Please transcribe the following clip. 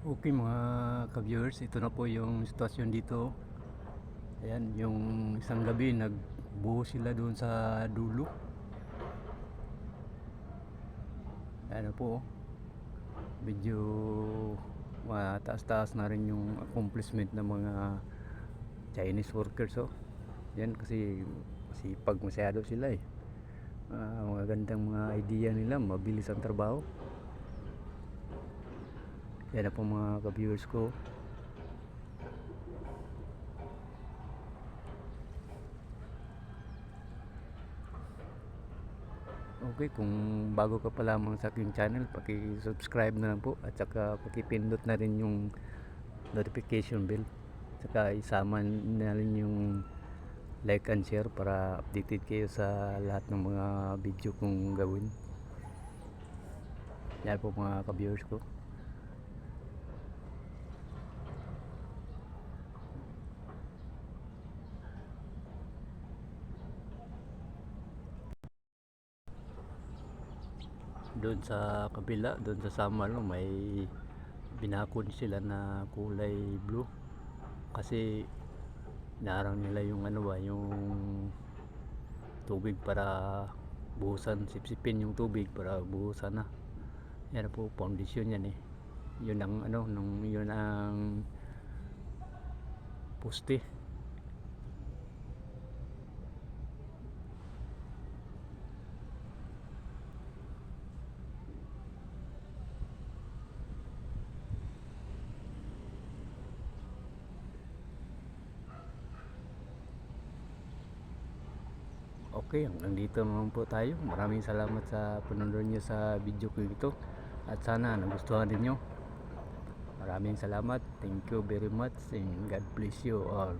Okay mga ka-viewers, ito na po yung sitwasyon dito. Ayan, yung isang gabi nagbuho sila doon sa dulo. Ayan po, medyo mataas-taas na rin yung accomplishment ng mga Chinese workers. Yan kasi masipag masyado sila eh. Mga gandang mga idea nila, mabilis ang trabaho. Yan na po mga ka-viewers ko. Okay, kung bago ka pa lamang sa aking channel, paki-subscribe na lang po at saka paki-pindot na rin yung notification bell. Saka isama na rin yung like and share para updated kayo sa lahat ng mga video kong gawin. Yan po mga ka-viewers ko. Doon sa kabila, doon sa Samal, may binakod sila na kulay blue kasi narang nila yung yung tubig para buhusan, sipsipin yung tubig para buhusan na. Yan po foundation yan eh. Yun ang yun ang poste. Okay, hanggang dito naman po tayo. Maraming salamat sa panonood nyo sa video ko ito. At sana nagustuhan din nyo. Maraming salamat. Thank you very much and God bless you all.